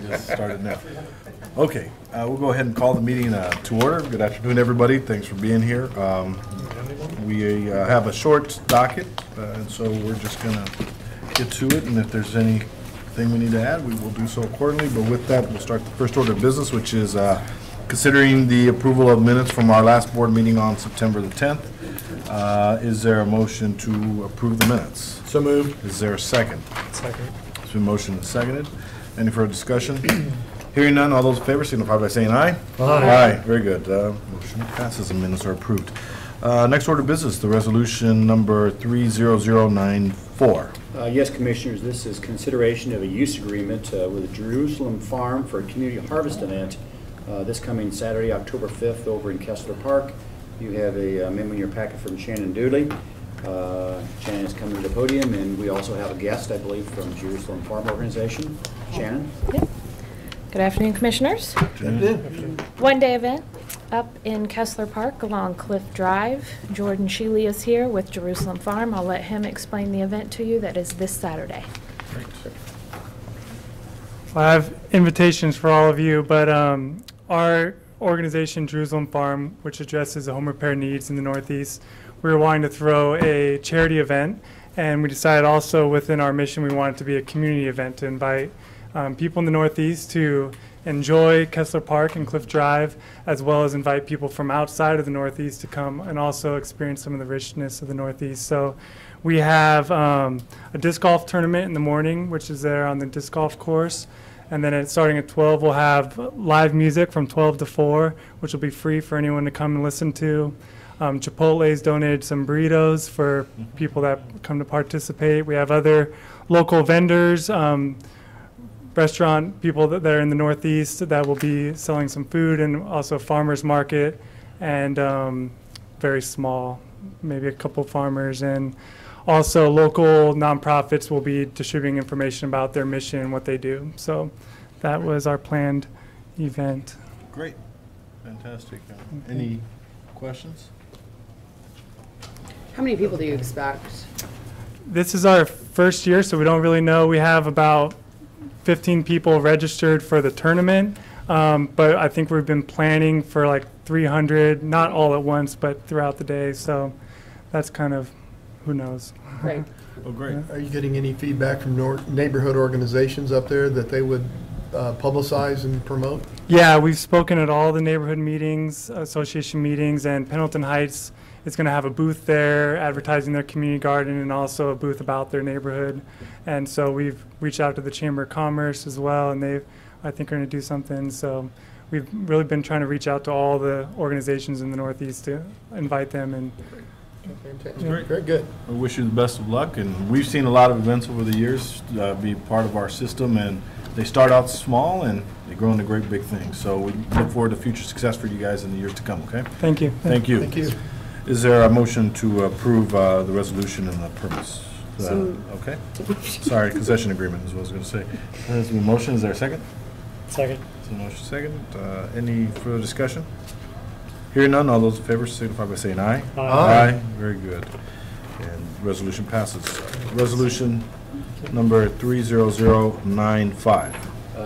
Just started now. Okay, we'll go ahead and call the meeting to order. Good afternoon, everybody. Thanks for being here. We have a short docket, and so we're just going to get to it. And if there's anything we need to add, we will do so accordingly. But with that, we'll start the first order of business, which is considering the approval of minutes from our last board meeting on September the 10th. Is there a motion to approve the minutes? So moved. Is there a second? Second. It's been motioned and seconded. Any further discussion? Hearing none, all those in favor signify by saying aye. Aye. Aye. Very good. Motion passes and minutes are approved. Next order of business, the resolution number 30094. Yes, Commissioners, this is consideration of a use agreement with the Jerusalem Farm for a community harvest event this coming Saturday, October 5th, over in Kessler Park. You have a memo in your packet from Shannon Dooley. Shannon is coming to the podium, and we also have a guest, I believe, from Jerusalem Farm Organization. Shannon? Yep. Good afternoon, Commissioners. One-day event up in Kessler Park along Cliff Drive. Jordan Sheely is here with Jerusalem Farm. I'll let him explain the event to you. That is this Saturday. Well, I have invitations for all of you, but our organization, Jerusalem Farm, which addresses the home repair needs in the Northeast, we were wanting to throw a charity event, and we decided also within our mission we wanted to be a community event to invite people in the Northeast to enjoy Kessler Park and Cliff Drive, as well as invite people from outside of the Northeast to come and also experience some of the richness of the Northeast. So we have a disc golf tournament in the morning, which is there on the disc golf course. And then starting at 12, we'll have live music from 12 to 4, which will be free for anyone to come and listen to. Chipotle's donated some burritos for people that come to participate. We have other local vendors, restaurant people that are in the Northeast that will be selling some food, and also a farmer's market, and very small, maybe a couple farmers, and also local nonprofits will be distributing information about their mission and what they do. So that was our planned event. Great. Fantastic. Any questions? How many people do you expect? This is our first year, so we don't really know. We have about 15 people registered for the tournament, but I think we've been planning for like 300, not all at once, but throughout the day. So that's kind of, who knows. Great. Oh, great. Are you getting any feedback from neighborhood organizations up there that they would publicize and promote? Yeah, we've spoken at all the neighborhood meetings, association meetings, and Pendleton Heights is going to have a booth there advertising their community garden, and also a booth about their neighborhood. And so we've reached out to the Chamber of Commerce as well, and they, I think, are going to do something. So we've really been trying to reach out to all the organizations in the Northeast to invite them. And Fantastic. Very good. I wish you the best of luck, and we've seen a lot of events over the years be part of our system, and they start out small and they grow into great big things. So we look forward to future success for you guys in the years to come, okay? Thank you. Thank you. Thank you. Is there a motion to approve the resolution and the permits? Okay. Sorry, concession agreement is what I was going to say. There's a motion. Is there a second? Second. So motion second. Any further discussion? Hearing none, all those in favor signify by saying aye. Aye. Aye. Very good. And resolution passes. Resolution number 30095.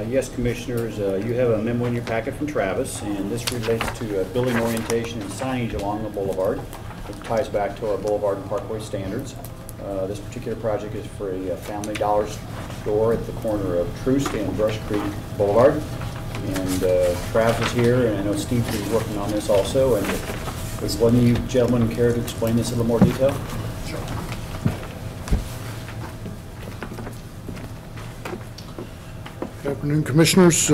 Yes, Commissioners, you have a memo in your packet from Travis, and this relates to building orientation and signage along the boulevard. It ties back to our boulevard and parkway standards. This particular project is for a Family Dollar store at the corner of Troost and Brush Creek Boulevard. And Travis is here, and I know Steve is working on this also. And does one of you gentlemen care to explain this in a little more detail? Sure. Good afternoon, Commissioners.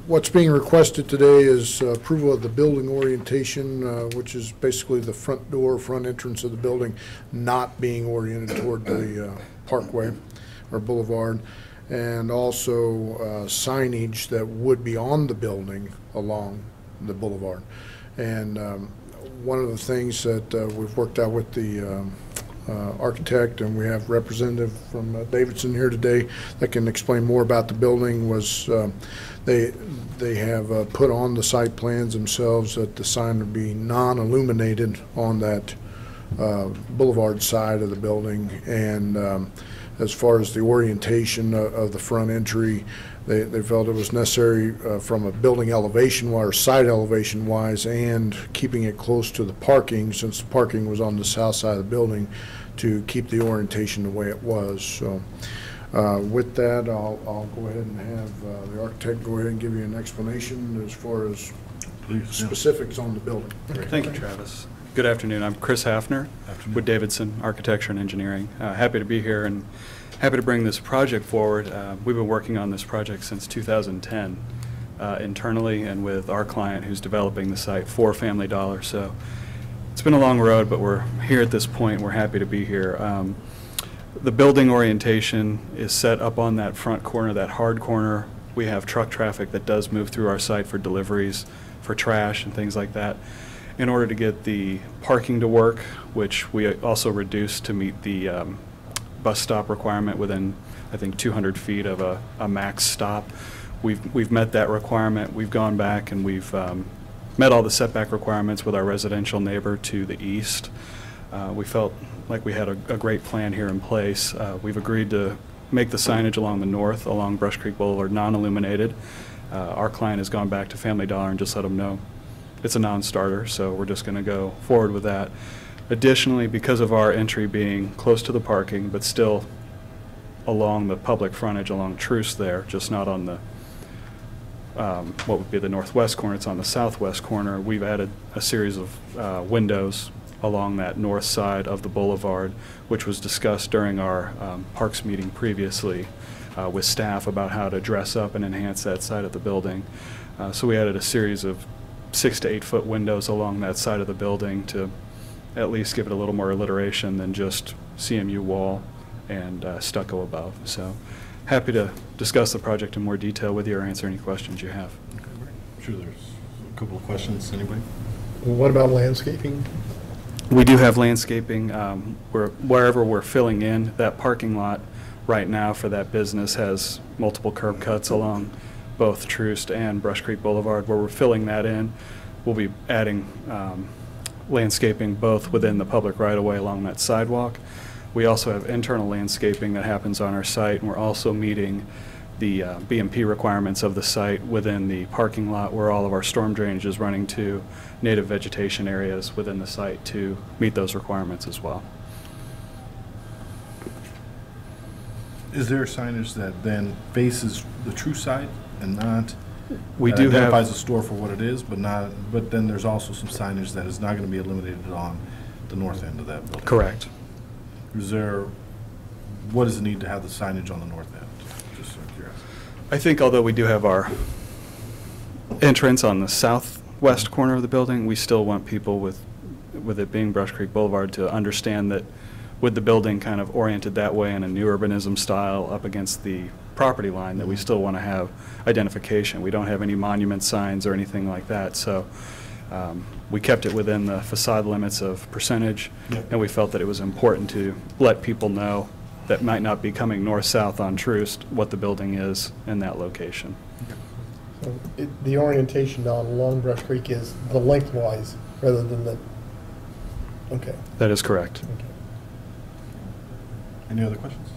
What's being requested today is approval of the building orientation, which is basically the front door, front entrance of the building not being oriented toward the parkway or boulevard, and also signage that would be on the building along the boulevard. And one of the things that we've worked out with the architect, and we have representative from Davidson here today that can explain more about the building, was they have put on the site plans themselves that the sign would be non-illuminated on that boulevard side of the building, and as far as the orientation of the front entry. They felt it was necessary from a building elevation or side elevation wise, and keeping it close to the parking, since the parking was on the south side of the building, to keep the orientation the way it was. So with that, I'll go ahead and have the architect go ahead and give you an explanation as far as specifics on the building. Thank you, Travis. Good afternoon. I'm Chris Hafner with Davidson Architecture and Engineering. Happy to be here and happy to bring this project forward. We've been working on this project since 2010 internally and with our client who's developing the site for Family Dollar. So it's been a long road, but we're here at this point. We're happy to be here. The building orientation is set up on that front corner, that hard corner. We have truck traffic that does move through our site for deliveries, for trash and things like that. In order to get the parking to work, which we also reduced to meet the bus stop requirement within, I think, 200 feet of a max stop. We've met that requirement. We've gone back and we've met all the setback requirements with our residential neighbor to the east. We felt like we had a great plan here in place. We've agreed to make the signage along the north, along Brush Creek Boulevard, non-illuminated. Our client has gone back to Family Dollar and just let them know it's a non-starter, so we're just going to go forward with that. Additionally, because of our entry being close to the parking, but still along the public frontage along Truce there, just not on the what would be the northwest corner, it's on the southwest corner, we've added a series of windows along that north side of the boulevard, which was discussed during our Parks meeting previously with staff about how to dress up and enhance that side of the building. So we added a series of 6 to 8 foot windows along that side of the building to at least give it a little more alliteration than just CMU wall and stucco above. So happy to discuss the project in more detail with you or answer any questions you have. Okay, great. I'm sure there's a couple of questions. Anybody? What about landscaping? We do have landscaping. Wherever we're filling in, that parking lot right now for that business has multiple curb cuts along both Troost and Brush Creek Boulevard. Where we're filling that in, we'll be adding landscaping both within the public right-of-way along that sidewalk. We also have internal landscaping that happens on our site, and we're also meeting the BMP requirements of the site within the parking lot, where all of our storm drainage is running to native vegetation areas within the site to meet those requirements as well. Is there signage that then faces the true site and not? We do have. Identifies the store for what it is, but not. But then there's also some signage that is not going to be illuminated on the north end of that building. Correct. Is there? What does it need to have the signage on the north end? Just so curious. I think although we do have our entrance on the southwest corner of the building, we still want people with it being Brush Creek Boulevard to understand that with the building kind of oriented that way in a new urbanism style up against the property line, that we still want to have identification. We don't have any monument signs or anything like that, so we kept it within the facade limits of percentage, and we felt that it was important to let people know that might not be coming north-south on Troost what the building is in that location. So the orientation down along Brush Creek is the lengthwise rather than the, okay. That is correct. Okay. Any other questions?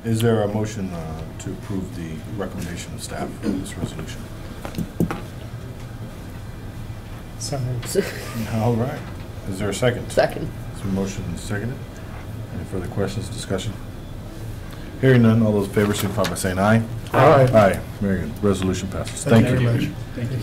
Is there a motion to approve the recommendation of staff for this resolution? All right. Is there a second? Second. Is there a motion and seconded? Any further questions, discussion? Hearing none, all those in favor signify by saying aye. Aye. Aye. Very good. Resolution passes. Thank you. Very much. Thank you.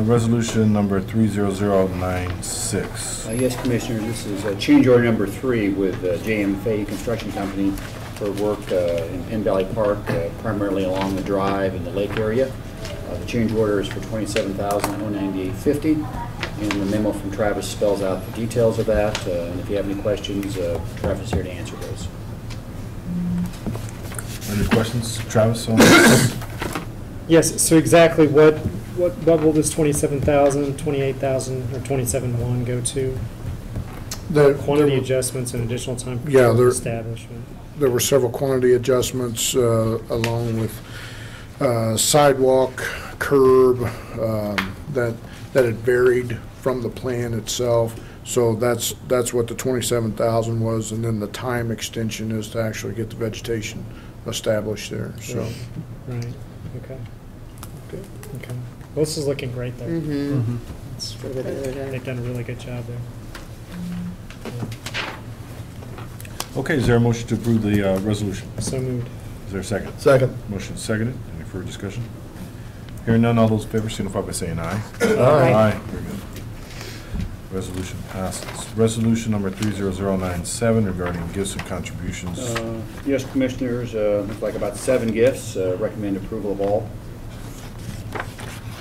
Resolution number 30096. Yes, Commissioners, this is change order number 3 with J.M. Fahey Construction Company for work in Valley Park, primarily along the drive and the lake area. The change order is for $27,098.50, and the memo from Travis spells out the details of that. And if you have any questions, Travis is here to answer those. Any questions, Travis? On this? Yes, so exactly what will this 27,000, 28,000, or 27,1 go to? Quantity adjustments and additional time for establishment. There were several quantity adjustments along with sidewalk, curb, that had varied from the plan itself. So that's what the 27,000 was, and then the time extension is to actually get the vegetation established there, so. Right, okay. Okay. Well, this is looking great there. Mm-hmm. It's- They've done a really good job there. Okay, is there a motion to approve the resolution? So moved. Is there a second? Second. Motion is seconded. Any further discussion? Hearing none, all those in favor signify by saying aye. Aye. Very good. Resolution passes. Resolution number 30097 regarding gifts and contributions. Yes, Commissioners, looks like about 7 gifts. Recommend approval of all.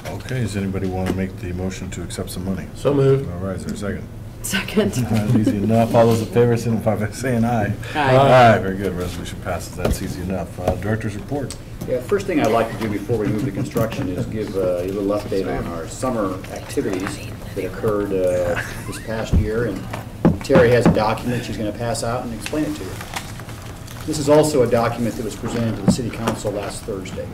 Okay, does anybody want to make the motion to accept some money? So moved. All right, is there a second? Second. Easy enough. All those in favor signify by saying aye. Aye. Aye, very good. Resolution passes. That's easy enough. Director's report. Yeah, first thing I'd like to do before we move to construction is give a little update on our summer activities that occurred this past year. And Terry has a document she's going to pass out and explain it to you. This is also a document that was presented to the City Council last Thursday.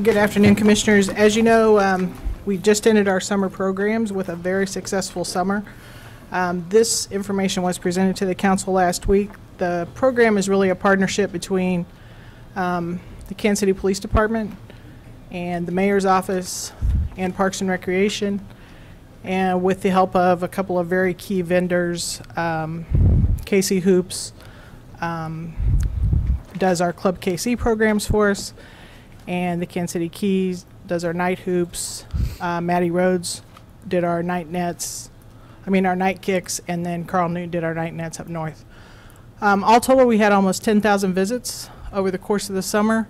Good afternoon, Commissioners. As you know, we just ended our summer programs with a very successful summer. This information was presented to the council last week. The program is really a partnership between the Kansas City Police Department and the Mayor's Office and Parks and Recreation, and with the help of a couple of very key vendors. KC Hoops does our Club KC programs for us, and the Kansas City Keys does our night hoops. Matty Rhodes did our night nets, our night kicks, and then Carl Newton did our night nets up north. All total, we had almost 10,000 visits over the course of the summer,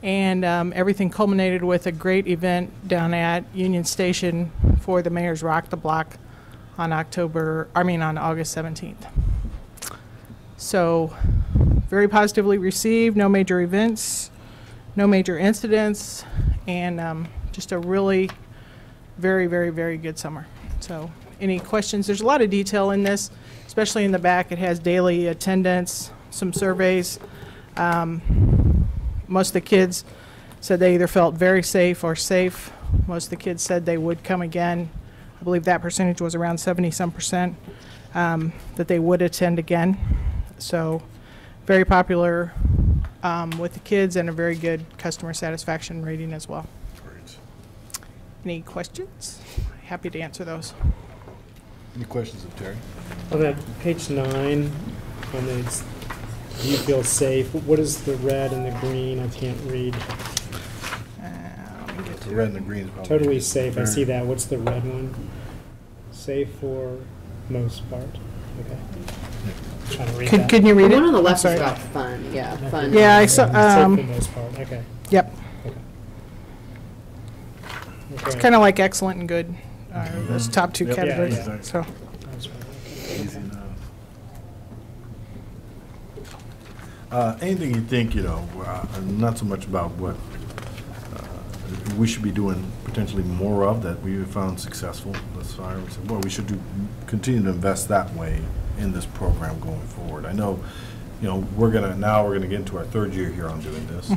and everything culminated with a great event down at Union Station for the Mayor's Rock the Block on August 17th. So, very positively received, no major events, no major incidents, and just a really very, very, very good summer. So, any questions? There's a lot of detail in this, especially in the back. It has daily attendance, some surveys. Most of the kids said they either felt very safe or safe. Most of the kids said they would come again. I believe that percentage was around 70-some%, that they would attend again. So very popular with the kids, and a very good customer satisfaction rating as well. Great. Any questions? Happy to answer those. Any questions of Terry? On that page 9, on the, do you feel safe? What is the red and the green? I can't read. Let me get The to red it. and the green is probably. Totally safe, I see that. What's the red one? Safe for most part. Okay. Trying to read that. Could you read The it? one on the I'm left is sorry. about fun, yeah, fun. Yeah, I saw, Safe for most part, okay. Yep. It's kind of like excellent and good, those top two Yep. categories. Yeah, yeah. So, Easy enough. Anything you think, not so much about what we should be doing potentially more of that we found successful this far. We said, well, we should continue to invest that way in this program going forward. I know, we're gonna get into our 3rd year here on doing this,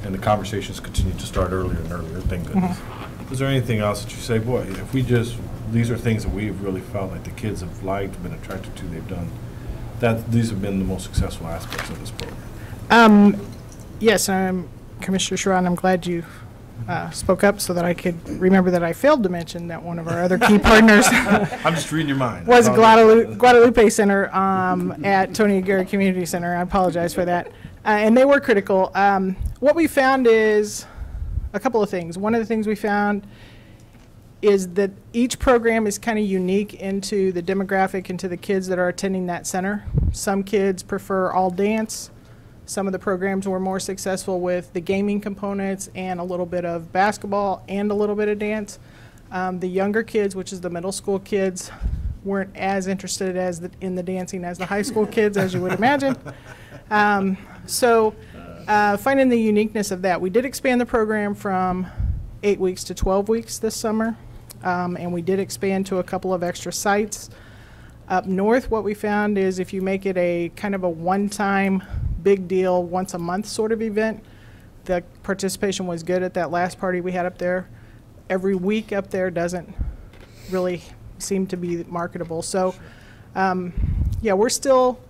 and the conversations continue to start earlier and earlier, thank goodness. Is there anything else that you say, boy, if we these are things that we've really felt like the kids have liked, been attracted to, they've done, these have been the most successful aspects of this program? yes, Commissioner Sharon, I'm glad you spoke up so that I could remember that I failed to mention that one of our other key partners I'm just reading your mind. was Guadalupe Center at Tony Aguirre Community Center. I apologize for that. And they were critical. What we found is a couple of things. One of the things we found is that each program is kind of unique into the demographic and to the kids that are attending that center. Some kids prefer all dance. Some of the programs were more successful with the gaming components and a little bit of basketball and a little bit of dance. The younger kids, which is the middle school kids, weren't as interested in the dancing as the high school kids, as you would imagine. Finding the uniqueness of that, we did expand the program from 8 weeks to 12 weeks this summer, and we did expand to a couple of extra sites. Up north, what we found is if you make it a kind of a one-time big deal, once a month sort of event, the participation was good at that last party we had up there. Every week up there doesn't really seem to be marketable. So, yeah, we're still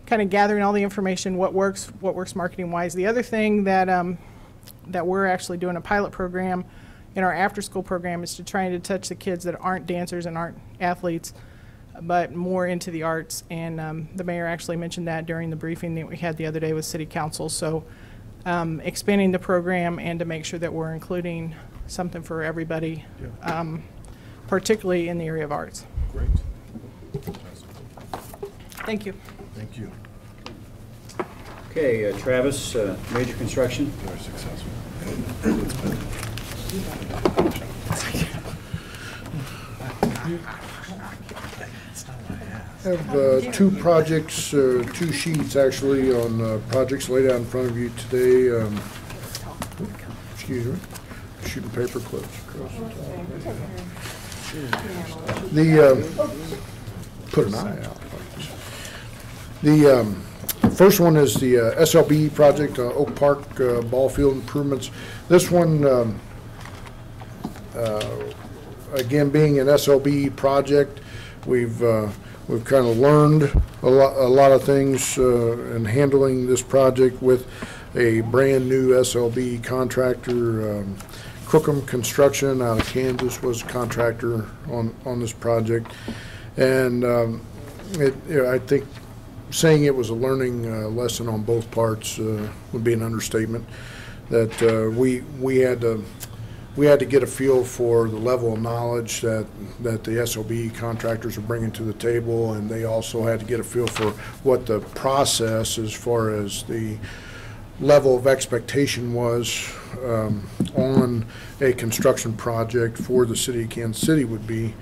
kind of gathering all the information, what works marketing-wise. The other thing that that we're actually doing a pilot program in our after-school program is to try to touch the kids that aren't dancers and aren't athletes, but more into the arts. And the mayor actually mentioned that during the briefing that we had the other day with City Council. So expanding the program and to make sure that we're including something for everybody, particularly in the area of arts. Great. Thank you. Thank you. Okay, Travis, major construction. Very successful. I have two projects, two sheets actually on projects laid out in front of you today. Excuse me, shooting paper clips across the top. Put an eye out. The first one is the SLB project, Oak Park ball field improvements. This one, again, being an SLB project, we've kind of learned a lot of things in handling this project with a brand new SLB contractor. Crookham Construction out of Kansas was a contractor on this project, and I think saying it was a learning lesson on both parts would be an understatement. That we had to get a feel for the level of knowledge that the SLB contractors are bringing to the table, and they also had to get a feel for what the process as far as the level of expectation was on a construction project for the city of Kansas City would be.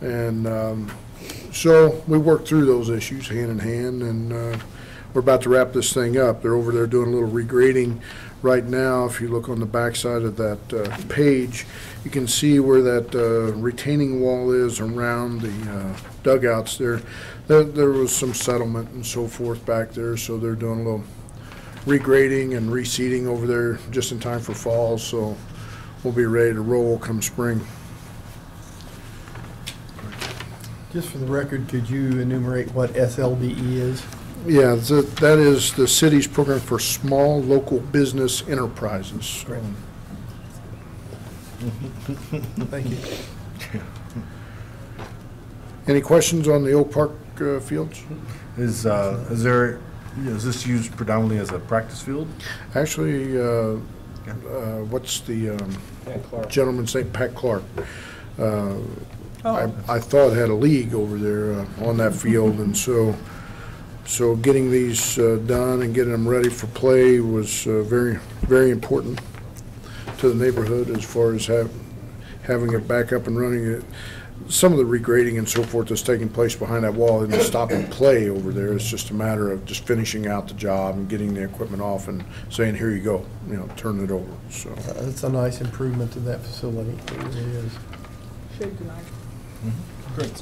And so we worked through those issues hand in hand, and we're about to wrap this thing up. They're over there doing a little regrading right now. If you look on the back side of that page, you can see where that retaining wall is around the dugouts there. There was some settlement and so forth back there, so they're doing a little regrading and reseeding over there just in time for fall, so we'll be ready to roll come spring. Just for the record, could you enumerate what SLBE is? Yeah, that is the city's program for small local business enterprises. Great. Thank you. Any questions on the Oak Park fields? Is this used predominantly as a practice field? Actually, what's the gentleman's name? Pat Clark. I thought had a league over there on that field, and so getting these done and getting them ready for play was very, very important to the neighborhood as far as having it back up and running. Some of the regrading and so forth that's taking place behind that wall isn't stopping play over there. It's just a matter of just finishing out the job and getting the equipment off and saying, here you go, turn it over. So it's a nice improvement to that facility. It really is. Great.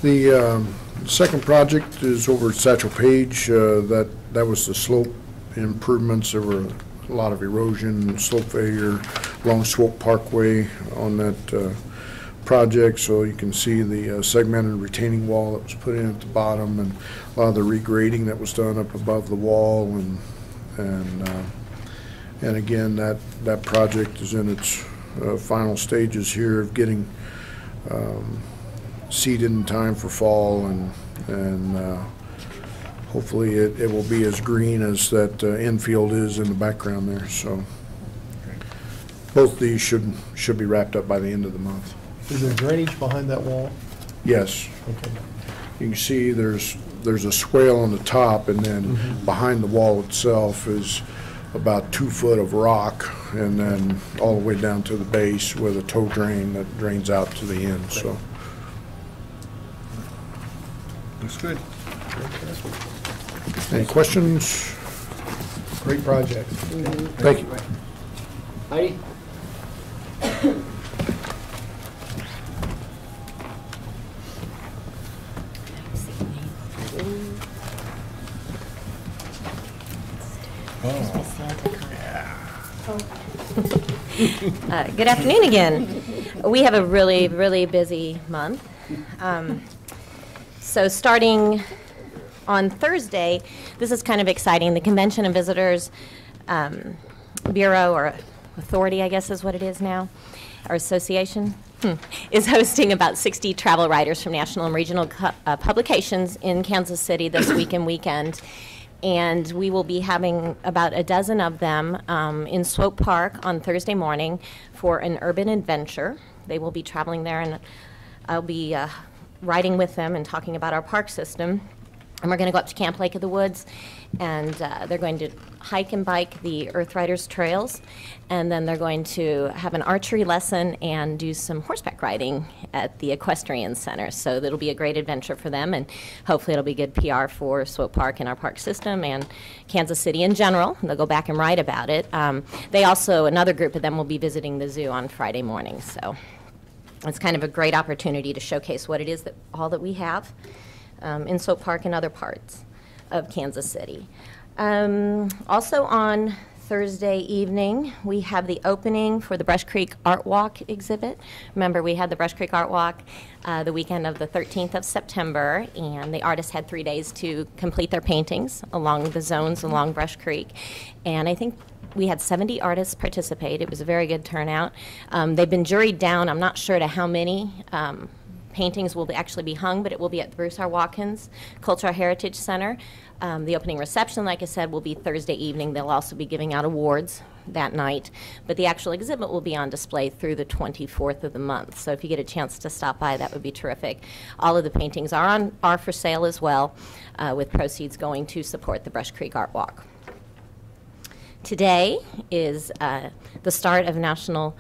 The second project is over at Satchel Page. That was the slope improvements. There were a lot of erosion, slope failure along Swope Parkway on that project. So you can see the segmented retaining wall that was put in at the bottom, and a lot of the regrading that was done up above the wall, and again that project is in its final stages here of getting seeded in time for fall, and hopefully it will be as green as that infield is in the background there. So both these should be wrapped up by the end of the month. Is there drainage behind that wall? Yes. Okay. You can see there's a swale on the top, and then behind the wall itself is about 2 foot of rock, and then all the way down to the base with a toe drain that drains out to the end. So Looks good. any questions? Great project. Thank you. Heidi? Good afternoon again. We have a really, really busy month. So starting on Thursday, this is kind of exciting. The Convention and Visitors Bureau, or Authority, I guess is what it is now, or Association, is hosting about 60 travel writers from national and regional publications in Kansas City this week and weekend. And we will be having about a dozen of them in Swope Park on Thursday morning for an urban adventure. They will be traveling there, and I'll be riding with them and talking about our park system. And we're going to go up to Camp Lake of the Woods, and they're going to hike and bike the Earth Riders trails, and then they're going to have an archery lesson and do some horseback riding at the Equestrian Center. So that'll be a great adventure for them, and hopefully it'll be good PR for Swope Park and our park system and Kansas City in general. They'll go back and write about it. They also, another group of them will be visiting the zoo on Friday morning. So it's kind of a great opportunity to showcase what it is that all that we have in Swope Park and other parts of Kansas City. Also on Thursday evening, we have the opening for the Brush Creek Art Walk exhibit. Remember, we had the Brush Creek Art Walk the weekend of the 13th of September, and the artists had 3 days to complete their paintings along the zones along Brush Creek. And I think we had 70 artists participate. It was a very good turnout. They've been juried down, I'm not sure to how many paintings will actually be hung, but it will be at the Bruce R. Watkins Cultural Heritage Center. The opening reception, like I said, will be Thursday evening. They'll also be giving out awards that night, but the actual exhibit will be on display through the 24th of the month. So if you get a chance to stop by, that would be terrific. All of the paintings are for sale as well, with proceeds going to support the Brush Creek Art Walk. Today is the start of National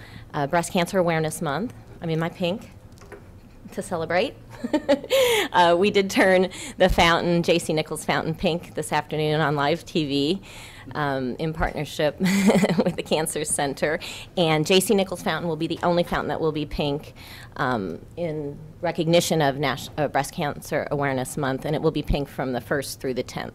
Breast Cancer Awareness Month. I'm in my pink to celebrate. We did turn the fountain, J.C. Nichols Fountain, pink this afternoon on live TV in partnership with the Cancer Center. And J.C. Nichols Fountain will be the only fountain that will be pink in recognition of Breast Cancer Awareness Month, and it will be pink from the 1st through the 10th.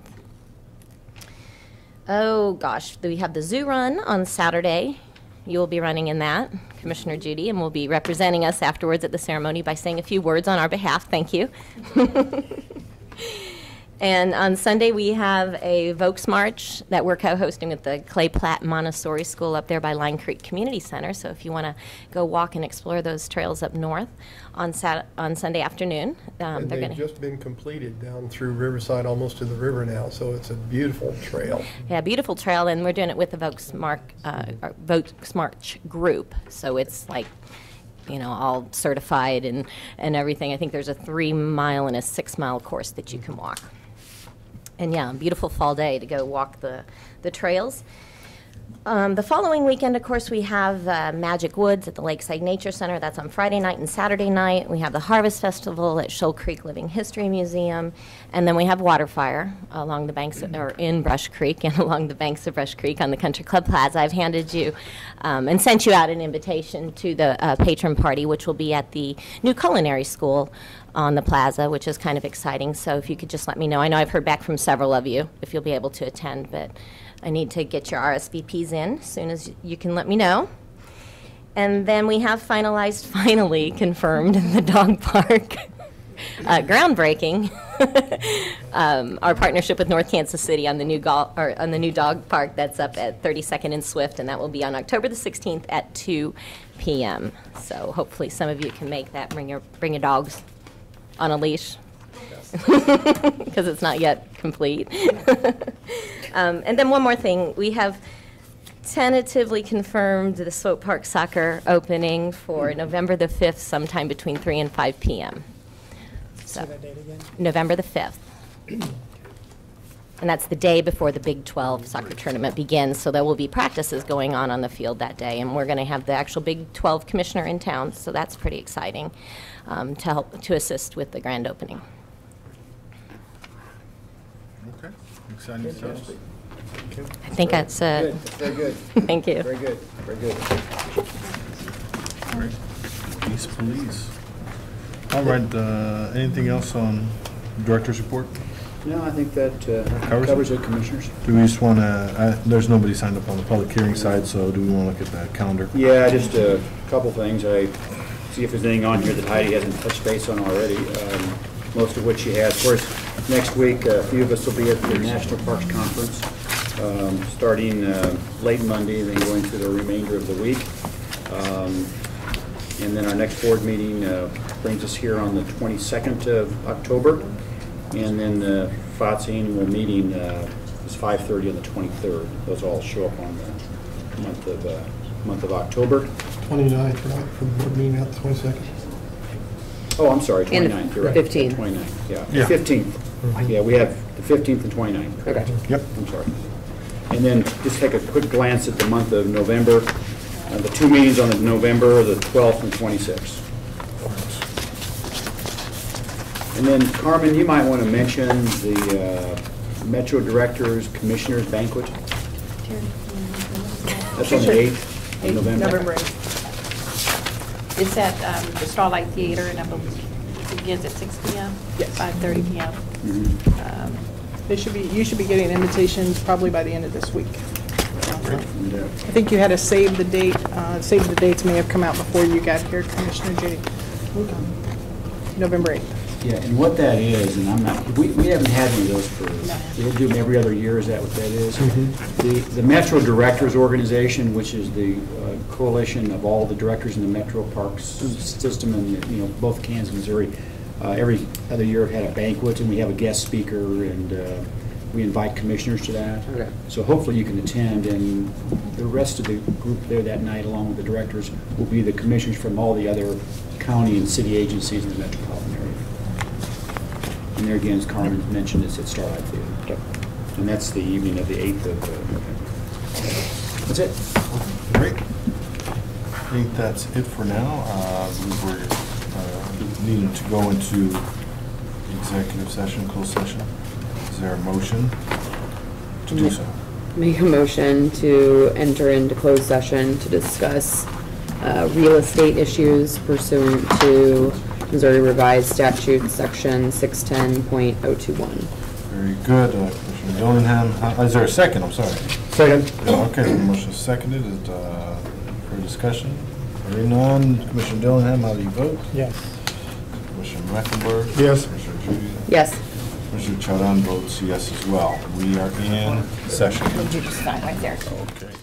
Oh gosh, we have the zoo run on Saturday. You will be running in that, Commissioner Judy, and will be representing us afterwards at the ceremony by saying a few words on our behalf. Thank you. And on Sunday, we have a Volks March that we're co-hosting with the Clay Platt Montessori School up there by Line Creek Community Center. So if you want to go walk and explore those trails up north on Sunday afternoon, and they've just been completed down through Riverside, almost to the river now. So it's a beautiful trail. Yeah, beautiful trail, and we're doing it with the Volks March group. So it's like, you know, all certified and everything. I think there's a 3-mile and a 6-mile course that you can walk. And yeah, beautiful fall day to go walk the trails. The following weekend, of course, we have Magic Woods at the Lakeside Nature Center. That's on Friday night and Saturday night. We have the Harvest Festival at Shoal Creek Living History Museum. And then we have Waterfire along the banks, or in Brush Creek and along the banks of Brush Creek on the Country Club Plaza. I've handed you and sent you out an invitation to the patron party, which will be at the new culinary school on the plaza, which is kind of exciting. So if you could just let me know. I know I've heard back from several of you if you'll be able to attend, but I need to get your RSVPs in as soon as you can let me know. And then we have finally confirmed the dog park groundbreaking. Our partnership with North Kansas City on the new dog park that's up at 32nd and Swift, and that will be on October the 16th at 2 p.m. So hopefully some of you can make that. Bring your dogs on a leash, because it's not yet complete. And then one more thing, we have tentatively confirmed the Swope Park soccer opening for November the 5th, sometime between 3 and 5 p.m. So, say that date again? November the 5th. And that's the day before the Big 12 soccer tournament begins, so there will be practices going on the field that day, and we're going to have the actual Big 12 commissioner in town, so that's pretty exciting to assist with the grand opening. Okay, exciting stuff. I think that's Good. Very good. Thank you. Very good. Very good. All right. Peace, police. All right, anything else on director's report? No, I think that Covers covers it? it, Commissioners. Do we just want to, there's nobody signed up on the public hearing side, so do we want to look at the calendar? Yeah, just a couple things. I see if there's anything on here that Heidi hasn't touched base on already, most of which she has. Of course, next week, a few of us will be at the National Parks Conference, starting late Monday, then going through the remainder of the week. And then our next board meeting brings us here on the 22nd of October. And then the FOTS annual meeting is 5:30 on the 23rd. Those all show up on the month of October. 29th, right, for the board meeting at the 22nd? Oh, I'm sorry, And 29th. You're right. 15th. 29th, yeah. Yeah. 15th. Yeah, we have the 15th and 29th. Okay. Yep. I'm sorry. And then just take a quick glance at the month of November. The two meetings on the November are the 12th and 26th. And then, Carmen, you might want to mention the Metro Directors Commissioners Banquet. That's on the 8th of November. November 8th. It's at the Starlight Theater, and I believe it begins at 6 p.m. Yes. 5:30 p.m. You should be getting invitations probably by the end of this week. And, I think you had to save the date. Save the dates may have come out before you got here, Commissioner Judy. November 8th. Yeah, and what that is, and I'm not, we haven't had one of those for, we do them every other year, is that what that is? The Metro Directors Organization, which is the coalition of all the directors in the Metro Parks system, and, you know, both Kansas and Missouri, every other year have had a banquet, and we have a guest speaker, and we invite commissioners to that. Okay. So hopefully you can attend, and the rest of the group there that night, along with the directors, will be the commissioners from all the other county and city agencies in the metropolitan area. And there again, as Carmen mentioned, it's at Starlight Theater. And that's the evening of the 8th of November. That's it. Great. I think that's it for now. We're needing to go into executive session, closed session. Is there a motion to do so? Make a motion to enter into closed session to discuss real estate issues pursuant to Missouri Revised Statute, Section 610.021. Very good. Commissioner Dillingham, is there a second? I'm sorry. Second. Okay, the motion is seconded. Is for discussion? Hearing none. Commissioner Dillingham, how do you vote? Yes. Commissioner Mecklenburg? Yes. Commissioner Judy? Yes. Commissioner Chowdhury votes yes as well. We are in session. You just sign right there. Okay.